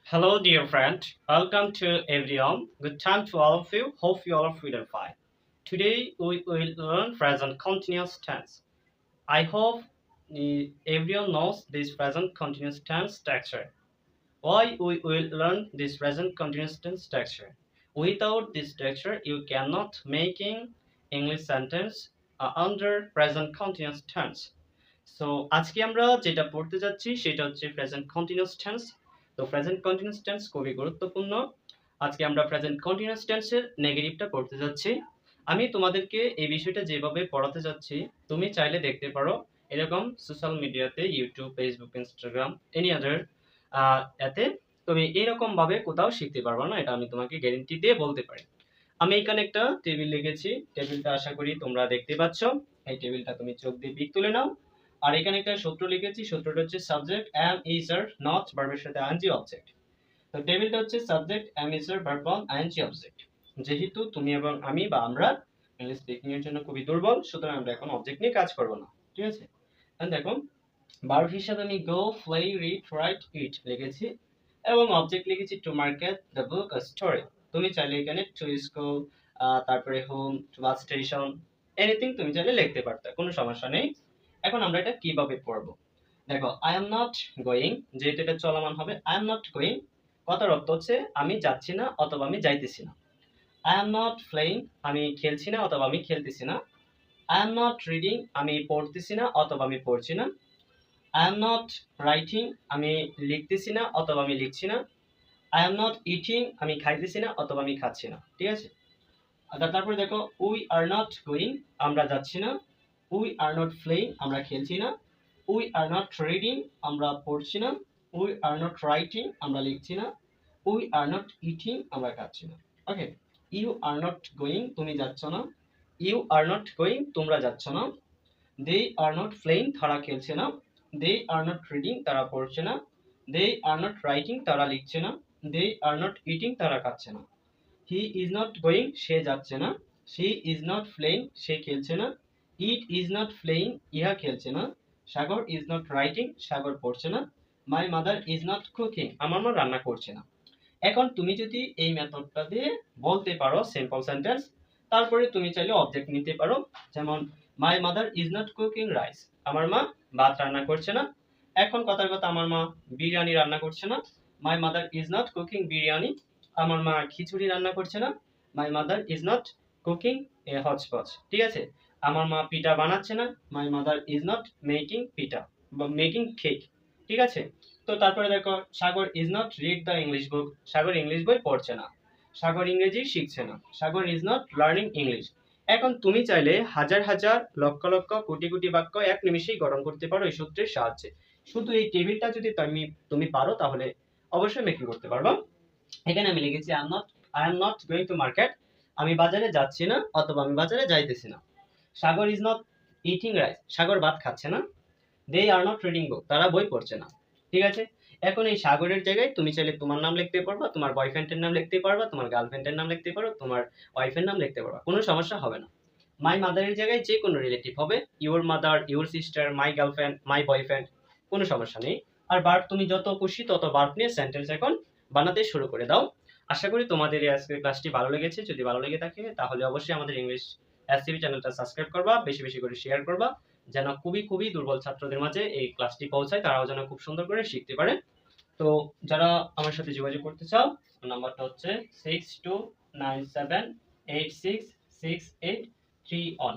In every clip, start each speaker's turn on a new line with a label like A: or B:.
A: Hello, dear friend. Welcome to everyone. Good time to all of you. Hope you all are feeling fine. Today we will learn present continuous tense. I hope everyone knows this present continuous tense structure. Why we will learn this present continuous tense structure? Without this structure, you cannot making English sentence under present continuous tense. So আজকে আমরা যেটা পড়তে যাচ্ছি সেটা হচ্ছে present continuous tense. তো present continuous tense খুবই গুরুত্বপূর্ণ। আজকে আমরা প্রেজেন্ট কন্টিনিউয়াস টেন্সের নেগেটিভটা পড়তে যাচ্ছি। আমি তোমাদেরকে এই বিষয়টা যেভাবে পড়াতে যাচ্ছি তুমি চাইলে দেখতে পারো এরকম সোশ্যাল মিডিয়াতে YouTube, Facebook, Instagram, any other এতে তুমি এরকম ভাবে কোথাও শিখতে পারবে না, এটা আমি তোমাকে গ্যারান্টি দিয়ে বলতে পারি। আমি এখানে একটা টেবিল লিখেছি, টেবিলটা আশা করি তোমরা দেখতে পাচ্ছ। এই টেবিলটা তুমি চোখ দিয়ে পিক তুলে নাও। আর এখানে একটা সূত্র লিখেছি, সূত্রটা হচ্ছে subject am is are not ভার্বের সাথে আইএনজি অবজেক্ট। তো টেবিলটা হচ্ছে subject am is are verb on ING object. যেহেতু তুমি এবং আমি বা আমরা ইংলিশ স্পিকিং এর জন্য খুবই দুর্বল, সুতরাং আমরা এখন অবজেক্ট নিয়ে কাজ করব না, ঠিক আছে? এখন দেখো ভার্ব হিসাবে আমি go, play, read, write, eat লিখেছি এবং অবজেক্ট লিখেছি to market the book a story. তুমি চাইলে এখানে টু স্কুল, তারপরে home, to bus station, anything তুমি চাইলে লিখতে পারতে, কোনো সমস্যা নেই। এখন আমরা এটা কিভাবে পড়বো দেখো, আই এম নট গোয়িং, যেহেতু এটা চলমান হবে, আই এম নট গোয়িং কথার অর্থ হচ্ছে আমি যাচ্ছি না অথবা আমি যাইতেছি না। আই এম নট প্লেইং, আমি খেলছি না অথবা আমি খেলতেছি না। আই এম নট রিডিং, আমি পড়তেছি না অথবা আমি পড়ছি না। আই এম নট রাইটিং, আমি লিখতেছি না অথবা আমি লিখছি না। আই এম নট ইটিং, আমি খাইতেছি না অথবা আমি খাচ্ছি না, ঠিক আছে? তারপরে দেখো উই আর নট গোয়িং, আমরা যাচ্ছি না। উই আর নট প্লেইং, আমরা খেলছি না। উই আর নট রিডিং, আমরা পড়ছি না। উই আর নট রাইটিং, আমরা লিখছি না। উই আর নট ইটিং, আমরা খাচ্ছি না। ওকে, ইউ আর নট গোয়িং, তুমি যাচ্ছ না। ইউ আর নট গোয়িং, তোমরা যাচ্ছ না। দে আর নট প্লেইং, তারা খেলছে না। দে আর নট রিডিং, তারা পড়ছে না। দে আর নট রাইটিং, তারা লিখছে না। দে আর নট ইটিং, তারা খাচ্ছে না। হি ইজ নট গোয়িং, সে যাচ্ছে না। শি ইজ নট প্লেইং, সে খেলছে না। ইট ইজ নট প্লেইং, ইহা খেলছে না। সাগর ইজ নট রাইটিং, সাগর পড়ছে না। My mother is not cooking, আমার মা রান্না করছে না। এখন তুমি যদি এই মেথডটা দিয়ে বলতে পারো সিম্পল সেন্টেন্স, তারপরে তুমি চাইলে অবজেক্ট নিতে পারো। যেমন মাই mother is not cooking rice, আমার মা ভাত রান্না করছে না। এখন কথার কথা, আমার মা বিরিয়ানি রান্না করছে না। My mother is not cooking biryani, আমার মা খিচুড়ি রান্না করছে না। My mother is not cooking a hotchpotch, ঠিক আছে? আমার মা পিঠা বানাচ্ছে না। My mother is not making pitha বা মেকিং কেক, ঠিক আছে? তো তারপরে দেখো Sagar is not read the English book, Sagar English বই পড়ছে না। সাগর ইংরেজি শিখছে না। Sagar is not learning English. এখন তুমি চাইলে হাজার হাজার লক্ষ লক্ষ কোটি কোটি বাক্য এক নিমিষেই গঠন করতে পারো এই সূত্রের সাহায্যে। শুধু এই টেবিলটা যদি তুমি পারো তাহলে অবশ্যই মেকিং করতে পারবা। এখানে আমি লিখেছি I am not going to market, আমি বাজারে যাচ্ছি না অথবা আমি বাজারে যাইতেছি না। Sagar is not eating rice, সাগর ভাত খাচ্ছে না। দে আর নট রিডিং বুক, তারা বই পড়ছে না, ঠিক আছে? এখন এই সাগরের জায়গায় তুমি চাইলে তোমার নাম লিখতে পারবা, তোমার বয়ফ্রেন্ডের নাম লিখতে পারবা, তোমার গার্লফ্রেন্ডের নাম লিখতে পারো, তোমার ওয়াইফের নাম লিখতে পারবা, কোনো সমস্যা হবে না। মাই মাদারের জায়গায় যে কোনো রিলেটিভ হবে, your mother, your sister, my girlfriend, my boyfriend, কোনো সমস্যা নেই। আর ভার্ব তুমি যত খুশি তত ভার্ব নিয়ে সেন্টেন্স এখন বানাতে শুরু করে দাও। আশা করি তোমাদের এই আজকের ক্লাসটি ভালো লেগেছে। যদি ভালো লেগে থাকে তাহলে অবশ্যই আমাদের ইংলিশ এসসিবি চ্যানেলটা সাবস্ক্রাইব করবা, বেশি বেশি করে শেয়ার করবা, যেন খুবই খুবই দুর্বল ছাত্রদের মাঝে এই ক্লাসটি পৌঁছায়, তারাও যেন খুব সুন্দর করে শিখতে পারে। তো যারা আমার সাথে যোগাযোগ করতে চাও, নাম্বারটা হচ্ছে 6297866681।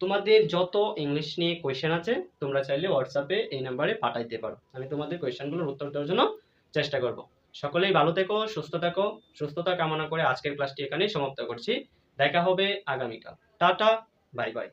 A: তোমাদের যত ইংলিশ নিয়ে কোয়েশ্চেন আছে তোমরা চাইলে হোয়াটসঅ্যাপে এই নাম্বারে পাঠাইতে পারো, আমি তোমাদের কোয়েশ্চেনগুলোর উত্তর দেওয়ার জন্য চেষ্টা করব। সকলেই ভালো থেকো, সুস্থ থাকো। সুস্থতা কামনা করে আজকের ক্লাসটি এখানেই সমাপ্ত করছি। দেখা হবে আগামীকাল। Tata, bye bye.